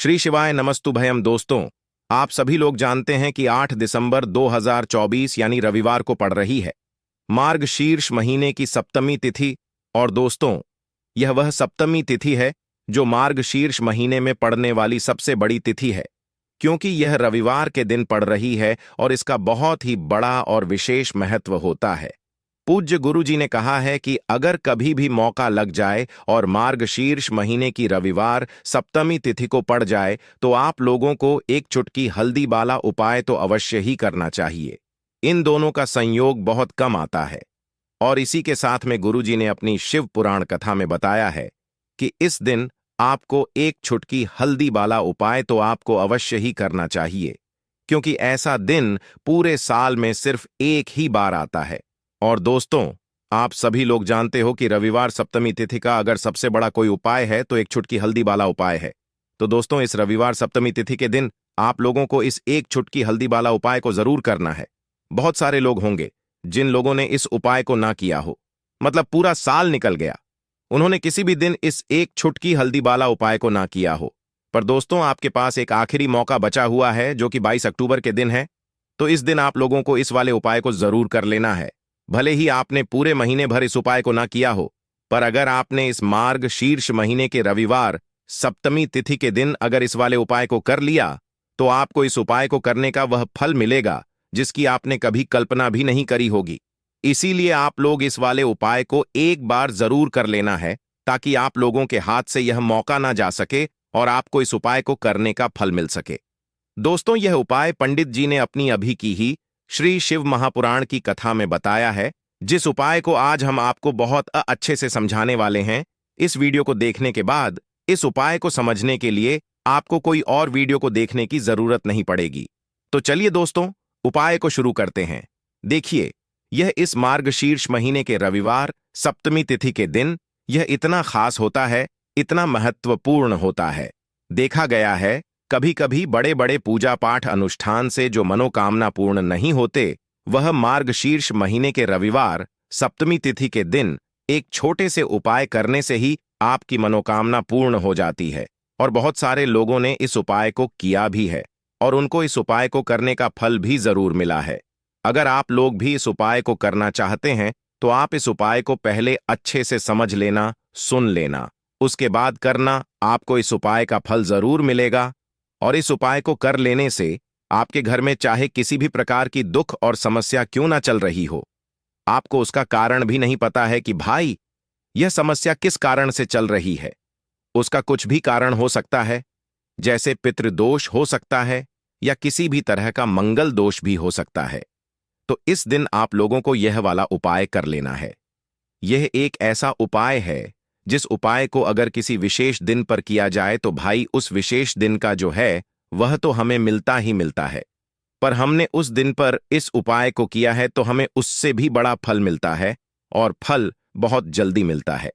श्री शिवाय नमस्तुभयम। दोस्तों, आप सभी लोग जानते हैं कि 8 दिसंबर 2024 यानी रविवार को पड़ रही है मार्गशीर्ष महीने की सप्तमी तिथि। और दोस्तों, यह वह सप्तमी तिथि है जो मार्गशीर्ष महीने में पड़ने वाली सबसे बड़ी तिथि है, क्योंकि यह रविवार के दिन पड़ रही है और इसका बहुत ही बड़ा और विशेष महत्व होता है। पूज्य गुरु जी ने कहा है कि अगर कभी भी मौका लग जाए और मार्गशीर्ष महीने की रविवार सप्तमी तिथि को पड़ जाए तो आप लोगों को एक चुटकी हल्दी वाला उपाय तो अवश्य ही करना चाहिए। इन दोनों का संयोग बहुत कम आता है और इसी के साथ में गुरु जी ने अपनी शिव पुराण कथा में बताया है कि इस दिन आपको एक चुटकी हल्दी वाला उपाय तो आपको अवश्य ही करना चाहिए, क्योंकि ऐसा दिन पूरे साल में सिर्फ एक ही बार आता है। और दोस्तों, आप सभी लोग जानते हो कि रविवार सप्तमी तिथि का अगर सबसे बड़ा कोई उपाय है तो एक चुटकी हल्दी वाला उपाय है। तो दोस्तों, इस रविवार सप्तमी तिथि के दिन आप लोगों को इस एक चुटकी हल्दी वाला उपाय को जरूर करना है। बहुत सारे लोग होंगे जिन लोगों ने इस उपाय को ना किया हो, मतलब पूरा साल निकल गया, उन्होंने किसी भी दिन इस एक चुटकी हल्दी वाला उपाय को ना किया हो। पर दोस्तों, आपके पास एक आखिरी मौका बचा हुआ है जो कि 22 अक्टूबर के दिन है। तो इस दिन आप लोगों को इस वाले उपाय को जरूर कर लेना है। भले ही आपने पूरे महीने भर इस उपाय को ना किया हो, पर अगर आपने इस मार्ग शीर्ष महीने के रविवार सप्तमी तिथि के दिन अगर इस वाले उपाय को कर लिया तो आपको इस उपाय को करने का वह फल मिलेगा जिसकी आपने कभी कल्पना भी नहीं करी होगी। इसीलिए आप लोग इस वाले उपाय को एक बार जरूर कर लेना है, ताकि आप लोगों के हाथ से यह मौका ना जा सके और आपको इस उपाय को करने का फल मिल सके। दोस्तों, यह उपाय पंडित जी ने अपनी अभी की ही श्री शिव महापुराण की कथा में बताया है, जिस उपाय को आज हम आपको बहुत अच्छे से समझाने वाले हैं। इस वीडियो को देखने के बाद इस उपाय को समझने के लिए आपको कोई और वीडियो को देखने की जरूरत नहीं पड़ेगी। तो चलिए दोस्तों, उपाय को शुरू करते हैं। देखिए, यह इस मार्गशीर्ष महीने के रविवार सप्तमी तिथि के दिन यह इतना खास होता है, इतना महत्वपूर्ण होता है। देखा गया है कभी कभी बड़े बड़े पूजा पाठ अनुष्ठान से जो मनोकामना पूर्ण नहीं होते, वह मार्गशीर्ष महीने के रविवार सप्तमी तिथि के दिन एक छोटे से उपाय करने से ही आपकी मनोकामना पूर्ण हो जाती है। और बहुत सारे लोगों ने इस उपाय को किया भी है और उनको इस उपाय को करने का फल भी जरूर मिला है। अगर आप लोग भी इस उपाय को करना चाहते हैं तो आप इस उपाय को पहले अच्छे से समझ लेना, सुन लेना, उसके बाद करना। आपको इस उपाय का फल जरूर मिलेगा। और इस उपाय को कर लेने से आपके घर में चाहे किसी भी प्रकार की दुख और समस्या क्यों ना चल रही हो, आपको उसका कारण भी नहीं पता है कि भाई यह समस्या किस कारण से चल रही है। उसका कुछ भी कारण हो सकता है, जैसे पितृदोष हो सकता है या किसी भी तरह का मंगल दोष भी हो सकता है। तो इस दिन आप लोगों को यह वाला उपाय कर लेना है। यह एक ऐसा उपाय है जिस उपाय को अगर किसी विशेष दिन पर किया जाए तो भाई उस विशेष दिन का जो है वह तो हमें मिलता ही मिलता है, पर हमने उस दिन पर इस उपाय को किया है तो हमें उससे भी बड़ा फल मिलता है, और फल बहुत जल्दी मिलता है,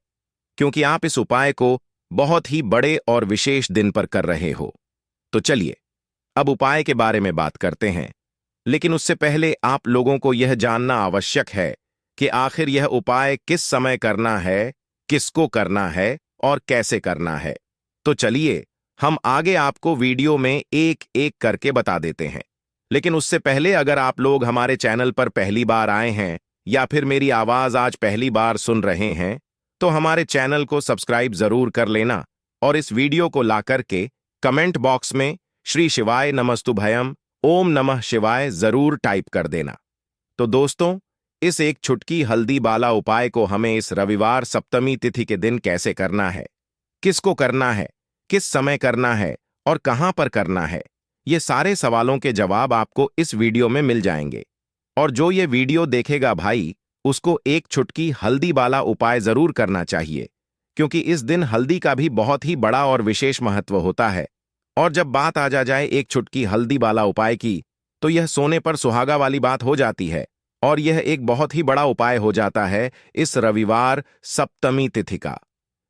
क्योंकि आप इस उपाय को बहुत ही बड़े और विशेष दिन पर कर रहे हो। तो चलिए अब उपाय के बारे में बात करते हैं, लेकिन उससे पहले आप लोगों को यह जानना आवश्यक है कि आखिर यह उपाय किस समय करना है, किसको करना है और कैसे करना है। तो चलिए हम आगे आपको वीडियो में एक एक करके बता देते हैं। लेकिन उससे पहले अगर आप लोग हमारे चैनल पर पहली बार आए हैं या फिर मेरी आवाज आज पहली बार सुन रहे हैं तो हमारे चैनल को सब्सक्राइब जरूर कर लेना और इस वीडियो को ला करके कमेंट बॉक्स में श्री शिवाय नमस्तुभयम, ओम नमः शिवाय जरूर टाइप कर देना। तो दोस्तों, इस एक चुटकी हल्दी वाला उपाय को हमें इस रविवार सप्तमी तिथि के दिन कैसे करना है, किसको करना है, किस समय करना है और कहां पर करना है, ये सारे सवालों के जवाब आपको इस वीडियो में मिल जाएंगे। और जो ये वीडियो देखेगा भाई, उसको एक चुटकी हल्दी वाला उपाय जरूर करना चाहिए, क्योंकि इस दिन हल्दी का भी बहुत ही बड़ा और विशेष महत्व होता है। और जब बात आ जाए एक चुटकी हल्दी वाला उपाय की, तो यह सोने पर सुहागा वाली बात हो जाती है और यह एक बहुत ही बड़ा उपाय हो जाता है इस रविवार सप्तमी तिथि का।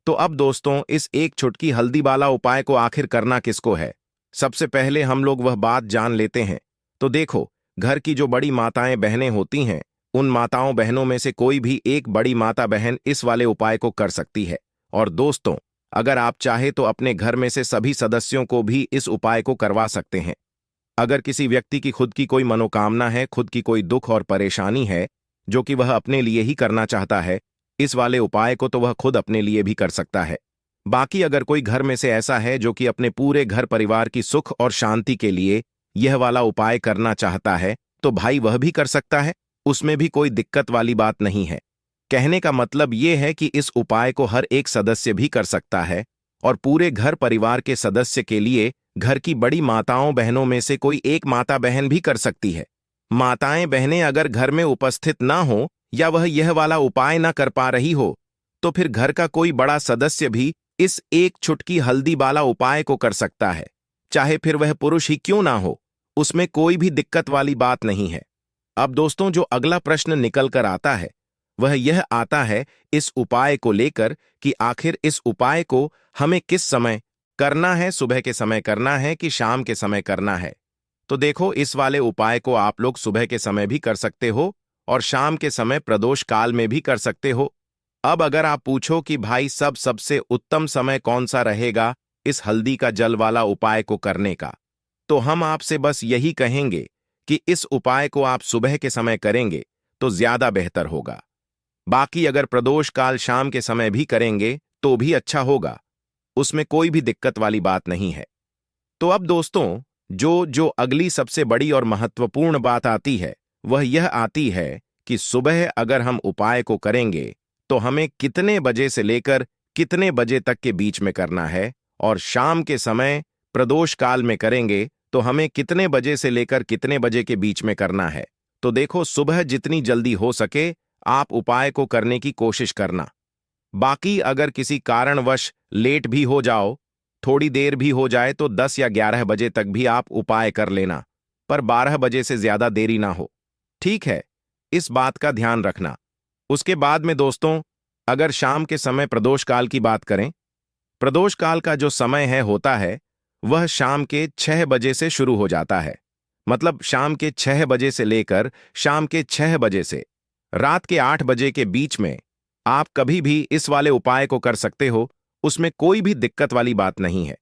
तो अब दोस्तों, इस एक चुटकी हल्दी वाला उपाय को आखिर करना किसको है, सबसे पहले हम लोग वह बात जान लेते हैं। तो देखो, घर की जो बड़ी माताएं बहनें होती हैं, उन माताओं बहनों में से कोई भी एक बड़ी माता बहन इस वाले उपाय को कर सकती है। और दोस्तों, अगर आप चाहे तो अपने घर में से सभी सदस्यों को भी इस उपाय को करवा सकते हैं। अगर किसी व्यक्ति की खुद की कोई मनोकामना है, खुद की कोई दुख और परेशानी है जो कि वह अपने लिए ही करना चाहता है, इस वाले उपाय को तो वह खुद अपने लिए भी कर सकता है। बाकी अगर कोई घर में से ऐसा है जो कि अपने पूरे घर परिवार की सुख और शांति के लिए यह वाला उपाय करना चाहता है, तो भाई वह भी कर सकता है, उसमें भी कोई दिक्कत वाली बात नहीं है। कहने का मतलब यह है कि इस उपाय को हर एक सदस्य भी कर सकता है और पूरे घर परिवार के सदस्य के लिए घर की बड़ी माताओं बहनों में से कोई एक माता बहन भी कर सकती है। माताएं बहनें अगर घर में उपस्थित ना हो या वह यह वाला उपाय ना कर पा रही हो, तो फिर घर का कोई बड़ा सदस्य भी इस एक चुटकी हल्दी वाला उपाय को कर सकता है, चाहे फिर वह पुरुष ही क्यों ना हो, उसमें कोई भी दिक्कत वाली बात नहीं है। अब दोस्तों, जो अगला प्रश्न निकल कर आता है वह यह आता है इस उपाय को लेकर कि आखिर इस उपाय को हमें किस समय करना है, सुबह के समय करना है कि शाम के समय करना है। तो देखो, इस वाले उपाय को आप लोग सुबह के समय भी कर सकते हो और शाम के समय प्रदोष काल में भी कर सकते हो। अब अगर आप पूछो कि भाई सबसे उत्तम समय कौन सा रहेगा इस हल्दी का जल वाला उपाय को करने का, तो हम आपसे बस यही कहेंगे कि इस उपाय को आप सुबह के समय करेंगे तो ज्यादा बेहतर होगा। बाकी अगर प्रदोष काल शाम के समय भी करेंगे तो भी अच्छा होगा, उसमें कोई भी दिक्कत वाली बात नहीं है। तो अब दोस्तों, जो अगली सबसे बड़ी और महत्वपूर्ण बात आती है वह यह आती है कि सुबह अगर हम उपाय को करेंगे तो हमें कितने बजे से लेकर कितने बजे तक के बीच में करना है, और शाम के समय प्रदोष काल में करेंगे तो हमें कितने बजे से लेकर कितने बजे के बीच में करना है। तो देखो, सुबह जितनी जल्दी हो सके आप उपाय को करने की कोशिश करना। बाकी अगर किसी कारणवश लेट भी हो जाओ, थोड़ी देर भी हो जाए, तो 10 या 11 बजे तक भी आप उपाय कर लेना, पर 12 बजे से ज्यादा देरी ना हो। ठीक है, इस बात का ध्यान रखना। उसके बाद में दोस्तों, अगर शाम के समय प्रदोष काल की बात करें, प्रदोष काल का जो समय है होता है वह शाम के 6 बजे से शुरू हो जाता है। मतलब शाम के 6 बजे से लेकर शाम के 6 बजे से रात के 8 बजे के बीच में आप कभी भी इस वाले उपाय को कर सकते हो, उसमें कोई भी दिक्कत वाली बात नहीं है।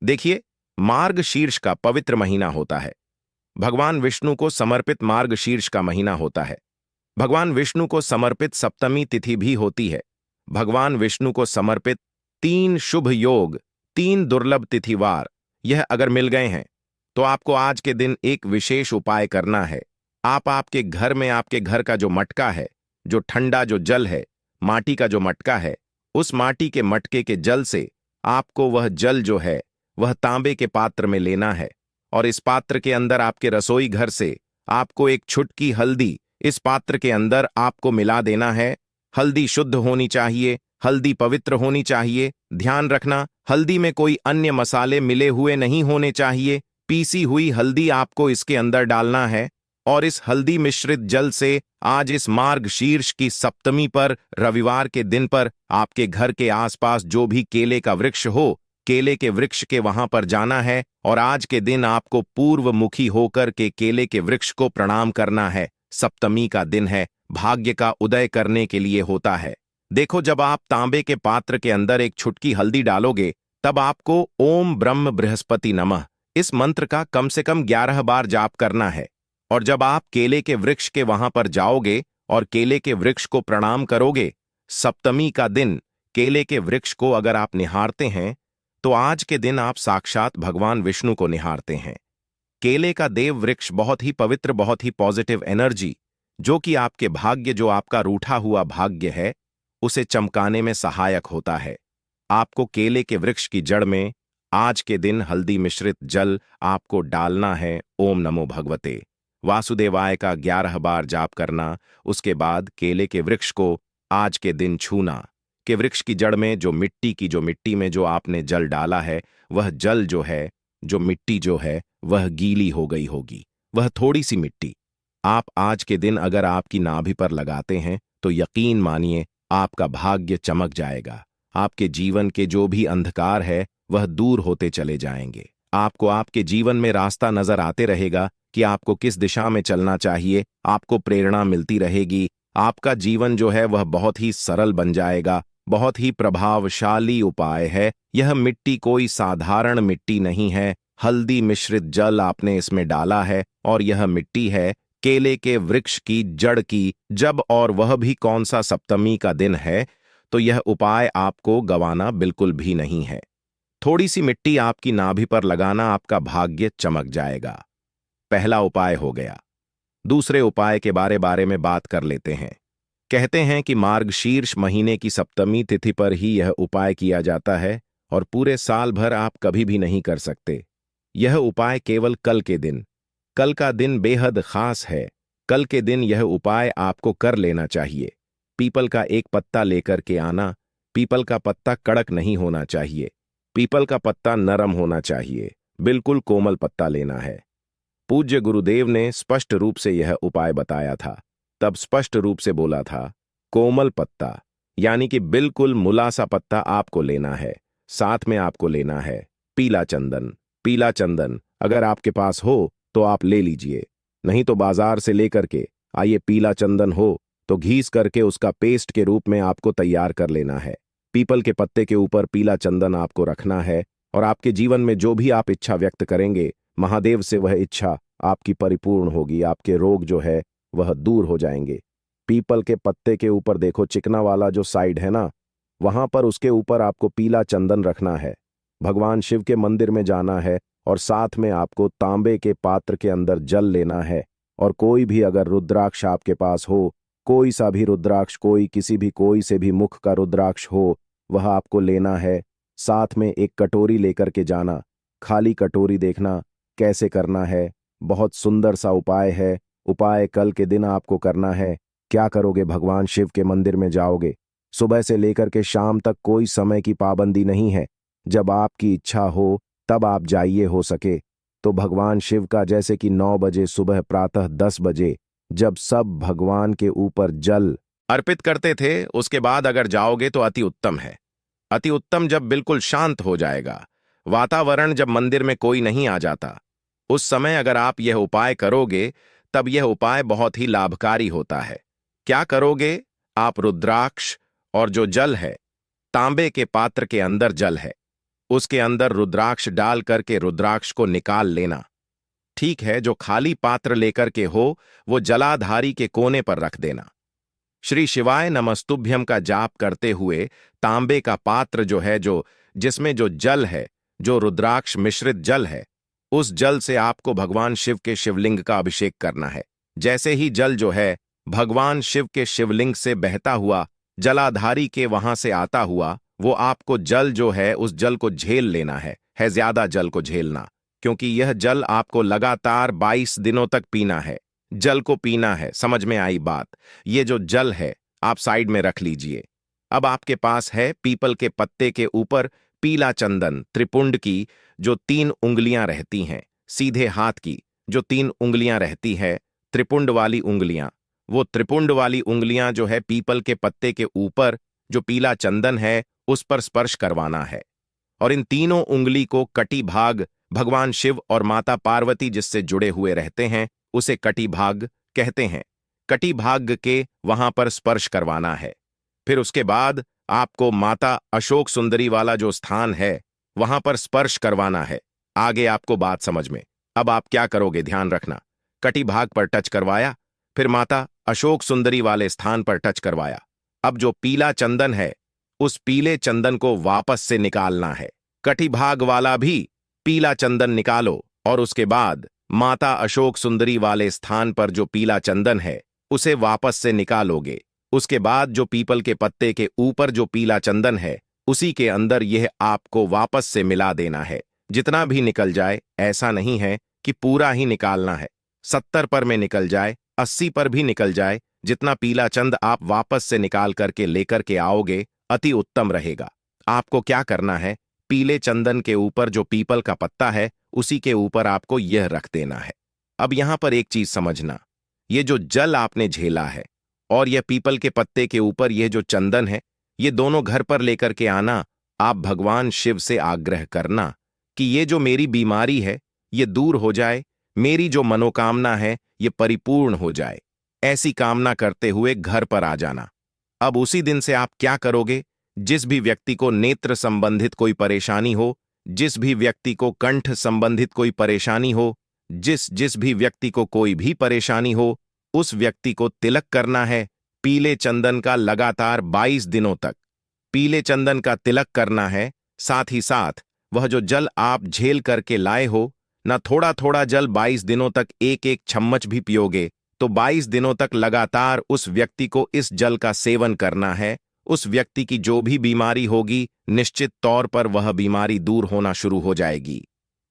देखिए, मार्ग शीर्ष का पवित्र महीना होता है, भगवान विष्णु को समर्पित मार्ग शीर्ष का महीना होता है। भगवान विष्णु को समर्पित सप्तमी तिथि भी होती है। भगवान विष्णु को समर्पित 3 शुभ योग, 3 दुर्लभ तिथिवार यह अगर मिल गए हैं तो आपको आज के दिन एक विशेष उपाय करना है। आप आपके घर में आपके घर का जो मटका है, जो ठंडा जो जल है, माटी का जो मटका है, उस माटी के मटके के जल से आपको वह जल जो है वह तांबे के पात्र में लेना है, और इस पात्र के अंदर आपके रसोई घर से आपको एक छुटकी हल्दी इस पात्र के अंदर आपको मिला देना है। हल्दी शुद्ध होनी चाहिए, हल्दी पवित्र होनी चाहिए। ध्यान रखना, हल्दी में कोई अन्य मसाले मिले हुए नहीं होने चाहिए। पीसी हुई हल्दी आपको इसके अंदर डालना है, और इस हल्दी मिश्रित जल से आज इस मार्ग शीर्ष की सप्तमी पर रविवार के दिन पर आपके घर के आसपास जो भी केले का वृक्ष हो, केले के वृक्ष के वहां पर जाना है, और आज के दिन आपको पूर्व मुखी होकर के केले के वृक्ष को प्रणाम करना है। सप्तमी का दिन है, भाग्य का उदय करने के लिए होता है। देखो, जब आप तांबे के पात्र के अंदर एक छुटकी हल्दी डालोगे तब आपको ओम ब्रह्म बृहस्पति नमः इस मंत्र का कम से कम 11 बार जाप करना है। और जब आप केले के वृक्ष के वहां पर जाओगे और केले के वृक्ष को प्रणाम करोगे, सप्तमी का दिन केले के वृक्ष को अगर आप निहारते हैं तो आज के दिन आप साक्षात भगवान विष्णु को निहारते हैं। केले का देव वृक्ष बहुत ही पवित्र, बहुत ही पॉजिटिव एनर्जी, जो कि आपके भाग्य, जो आपका रूठा हुआ भाग्य है, उसे चमकाने में सहायक होता है। आपको केले के वृक्ष की जड़ में आज के दिन हल्दी मिश्रित जल आपको डालना है। ओम नमो भगवते वासुदेवाय का 11 बार जाप करना। उसके बाद केले के वृक्ष को आज के दिन छूना। के वृक्ष की जड़ में जो मिट्टी में जो आपने जल डाला है, वह जल जो है, जो मिट्टी जो है, वह गीली हो गई होगी। वह थोड़ी सी मिट्टी आप आज के दिन अगर आपकी नाभि पर लगाते हैं तो यकीन मानिए आपका भाग्य चमक जाएगा। आपके जीवन के जो भी अंधकार है वह दूर होते चले जाएंगे। आपको आपके जीवन में रास्ता नजर आते रहेगा कि आपको किस दिशा में चलना चाहिए। आपको प्रेरणा मिलती रहेगी। आपका जीवन जो है वह बहुत ही सरल बन जाएगा, बहुत ही प्रभावशाली उपाय है। यह मिट्टी कोई साधारण मिट्टी नहीं है। हल्दी मिश्रित जल आपने इसमें डाला है और यह मिट्टी है केले के वृक्ष की जड़ की। जब और वह भी कौन सा सप्तमी का दिन है, तो यह उपाय आपको गंवाना बिल्कुल भी नहीं है। थोड़ी सी मिट्टी आपकी नाभि पर लगाना, आपका भाग्य चमक जाएगा। पहला उपाय हो गया। दूसरे उपाय के बारे में बात कर लेते हैं। कहते हैं कि मार्गशीर्ष महीने की सप्तमी तिथि पर ही यह उपाय किया जाता है और पूरे साल भर आप कभी भी नहीं कर सकते। यह उपाय केवल कल के दिन, कल का दिन बेहद खास है। कल के दिन यह उपाय आपको कर लेना चाहिए। पीपल का एक पत्ता लेकर के आना। पीपल का पत्ता कड़क नहीं होना चाहिए। पीपल का पत्ता नरम होना चाहिए। बिल्कुल कोमल पत्ता लेना है। पूज्य गुरुदेव ने स्पष्ट रूप से यह उपाय बताया था। तब स्पष्ट रूप से बोला था, कोमल पत्ता यानी कि बिल्कुल मुला सा पत्ता आपको लेना है। साथ में आपको लेना है पीला चंदन। पीला चंदन अगर आपके पास हो तो आप ले लीजिए, नहीं तो बाजार से लेकर के आइए। पीला चंदन हो तो घीस करके उसका पेस्ट के रूप में आपको तैयार कर लेना है। पीपल के पत्ते के ऊपर पीला चंदन आपको रखना है और आपके जीवन में जो भी आप इच्छा व्यक्त करेंगे, महादेव से वह इच्छा आपकी परिपूर्ण होगी। आपके रोग जो है वह दूर हो जाएंगे। पीपल के पत्ते के ऊपर देखो, चिकना वाला जो साइड है ना, वहां पर उसके ऊपर आपको पीला चंदन रखना है। भगवान शिव के मंदिर में जाना है और साथ में आपको तांबे के पात्र के अंदर जल लेना है। और कोई भी अगर रुद्राक्ष आपके पास हो, कोई सा भी रुद्राक्ष, कोई से भी मुख का रुद्राक्ष हो, वह आपको लेना है। साथ में एक कटोरी लेकर के जाना। खाली कटोरी देखना कैसे करना है। बहुत सुंदर सा उपाय है। उपाय कल के दिन आपको करना है। क्या करोगे? भगवान शिव के मंदिर में जाओगे। सुबह से लेकर के शाम तक कोई समय की पाबंदी नहीं है। जब आपकी इच्छा हो तब आप जाइए। हो सके तो भगवान शिव का, जैसे कि 9 बजे सुबह, प्रातः 10 बजे, जब सब भगवान के ऊपर जल अर्पित करते थे, उसके बाद अगर जाओगे तो अति उत्तम है। अति उत्तम जब बिल्कुल शांत हो जाएगा, वातावरण जब मंदिर में कोई नहीं आ जाता, उस समय अगर आप यह उपाय करोगे, तब यह उपाय बहुत ही लाभकारी होता है। क्या करोगे? आप रुद्राक्ष और जो जल है, तांबे के पात्र के अंदर जल है, उसके अंदर रुद्राक्ष डाल करके रुद्राक्ष को निकाल लेना। ठीक है, जो खाली पात्र लेकर के हो वो जलाधारी के कोने पर रख देना। श्री शिवाय नमस्तुभ्यम का जाप करते हुए तांबे का पात्र जो है, जिसमें जो जल है, जो रुद्राक्ष मिश्रित जल है, उस जल से आपको भगवान शिव के शिवलिंग का अभिषेक करना है। जैसे ही जल जो है भगवान शिव के शिवलिंग से बहता हुआ, जलाधारी के वहां से आता हुआ, वो आपको जल जो है उस जल को झेल लेना है ज्यादा जल को झेलना, क्योंकि यह जल आपको लगातार 22 दिनों तक पीना है। जल को पीना है। समझ में आई बात? ये जो जल है आप साइड में रख लीजिए। अब आपके पास है पीपल के पत्ते के ऊपर पीला चंदन, त्रिपुंड की जो 3 उंगलियां रहती हैं, सीधे हाथ की जो 3 उंगलियां रहती है, त्रिपुंड वाली उंगलियां, वो त्रिपुंड वाली उंगलियां जो है पीपल के पत्ते के ऊपर जो पीला चंदन है उस पर स्पर्श करवाना है। और इन तीनों उंगली को कटी भाग, भगवान शिव और माता पार्वती जिससे जुड़े हुए रहते हैं उसे कटी भाग कहते हैं, कटी भाग के वहां पर स्पर्श करवाना है। फिर उसके बाद आपको माता अशोक सुंदरी वाला जो स्थान है वहां पर स्पर्श करवाना है। आगे आपको बात समझ में। अब आप क्या करोगे? ध्यान रखना। कटी भाग पर टच करवाया, फिर माता अशोक सुंदरी वाले स्थान पर टच करवाया। अब जो पीला चंदन है उस पीले चंदन को वापस से निकालना है। कटी भाग वाला भी पीला चंदन निकालो और उसके बाद माता अशोक सुंदरी वाले स्थान पर जो पीला चंदन है उसे वापस से निकालोगे। उसके बाद जो पीपल के पत्ते के ऊपर जो पीला चंदन है उसी के अंदर यह आपको वापस से मिला देना है। जितना भी निकल जाए, ऐसा नहीं है कि पूरा ही निकालना है। 70 पर में निकल जाए, 80 पर भी निकल जाए, जितना पीला चंद आप वापस से निकाल करके लेकर के आओगे अति उत्तम रहेगा। आपको क्या करना है? पीले चंदन के ऊपर जो पीपल का पत्ता है उसी के ऊपर आपको यह रख देना है। अब यहां पर एक चीज समझना, ये जो जल आपने झेला है और यह पीपल के पत्ते के ऊपर यह जो चंदन है, ये दोनों घर पर लेकर के आना। आप भगवान शिव से आग्रह करना कि ये जो मेरी बीमारी है ये दूर हो जाए, मेरी जो मनोकामना है ये परिपूर्ण हो जाए। ऐसी कामना करते हुए घर पर आ जाना। अब उसी दिन से आप क्या करोगे? जिस भी व्यक्ति को नेत्र संबंधित कोई परेशानी हो, जिस भी व्यक्ति को कंठ संबंधित कोई परेशानी हो, जिस भी व्यक्ति को कोई भी परेशानी हो, उस व्यक्ति को तिलक करना है पीले चंदन का लगातार 22 दिनों तक। पीले चंदन का तिलक करना है। साथ ही साथ वह जो जल आप झेल करके लाए हो, न थोड़ा थोड़ा जल 22 दिनों तक एक एक चम्मच भी पियोगे तो 22 दिनों तक लगातार उस व्यक्ति को इस जल का सेवन करना है। उस व्यक्ति की जो भी बीमारी होगी निश्चित तौर पर वह बीमारी दूर होना शुरू हो जाएगी।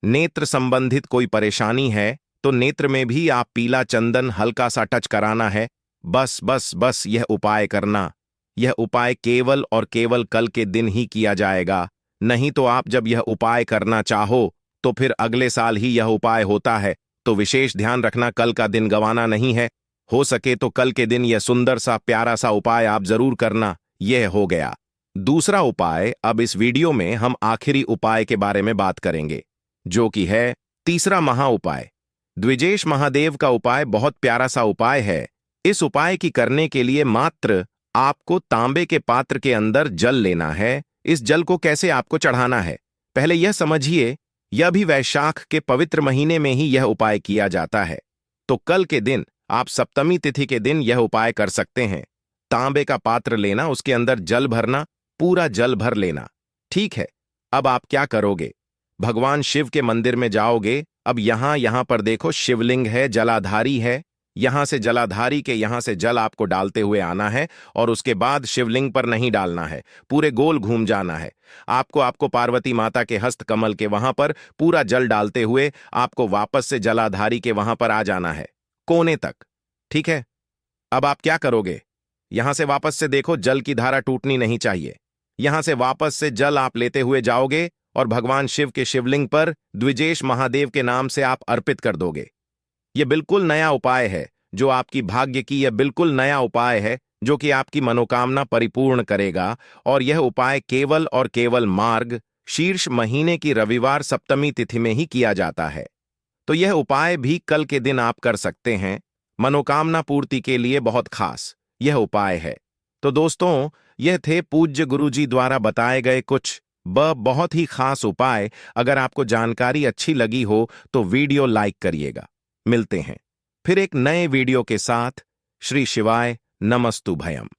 नेत्र संबंधित कोई परेशानी है तो नेत्र में भी आप पीला चंदन हल्का सा टच कराना है। बस बस बस यह उपाय करना। यह उपाय केवल और केवल कल के दिन ही किया जाएगा, नहीं तो आप जब यह उपाय करना चाहो तो फिर अगले साल ही यह उपाय होता है। तो विशेष ध्यान रखना, कल का दिन गंवाना नहीं है। हो सके तो कल के दिन यह सुंदर सा प्यारा सा उपाय आप जरूर करना। यह हो गया दूसरा उपाय। अब इस वीडियो में हम आखिरी उपाय के बारे में बात करेंगे, जो कि है तीसरा महा उपाय। द्विजेश महादेव का उपाय बहुत प्यारा सा उपाय है। इस उपाय की करने के लिए मात्र आपको तांबे के पात्र के अंदर जल लेना है। इस जल को कैसे आपको चढ़ाना है पहले यह समझिए। यह भी वैशाख के पवित्र महीने में ही यह उपाय किया जाता है। तो कल के दिन आप सप्तमी तिथि के दिन यह उपाय कर सकते हैं। तांबे का पात्र लेना, उसके अंदर जल भरना, पूरा जल भर लेना। ठीक है, अब आप क्या करोगे? भगवान शिव के मंदिर में जाओगे। अब यहां पर देखो शिवलिंग है, जलाधारी है। यहां से जलाधारी के यहां से जल आपको डालते हुए आना है और उसके बाद शिवलिंग पर नहीं डालना है, पूरे गोल घूम जाना है। आपको पार्वती माता के हस्त कमल के वहां पर पूरा जल डालते हुए आपको वापस से जलाधारी के वहां पर आ जाना है, कोने तक। ठीक है, अब आप क्या करोगे? यहां से वापस से देखो, जल की धारा टूटनी नहीं चाहिए। यहां से वापस से जल आप लेते हुए जाओगे और भगवान शिव के शिवलिंग पर द्विजेश महादेव के नाम से आप अर्पित कर दोगे। यह बिल्कुल नया उपाय है जो आपकी भाग्य की, यह बिल्कुल नया उपाय है जो कि आपकी मनोकामना परिपूर्ण करेगा। और यह उपाय केवल और केवल मार्ग शीर्ष महीने की रविवार सप्तमी तिथि में ही किया जाता है। तो यह उपाय भी कल के दिन आप कर सकते हैं। मनोकामना पूर्ति के लिए बहुत खास यह उपाय है। तो दोस्तों, यह थे पूज्य गुरुजी द्वारा बताए गए कुछ बहुत ही खास उपाय। अगर आपको जानकारी अच्छी लगी हो तो वीडियो लाइक करिएगा। मिलते हैं फिर एक नए वीडियो के साथ। श्री शिवाय नमस्तु भयम।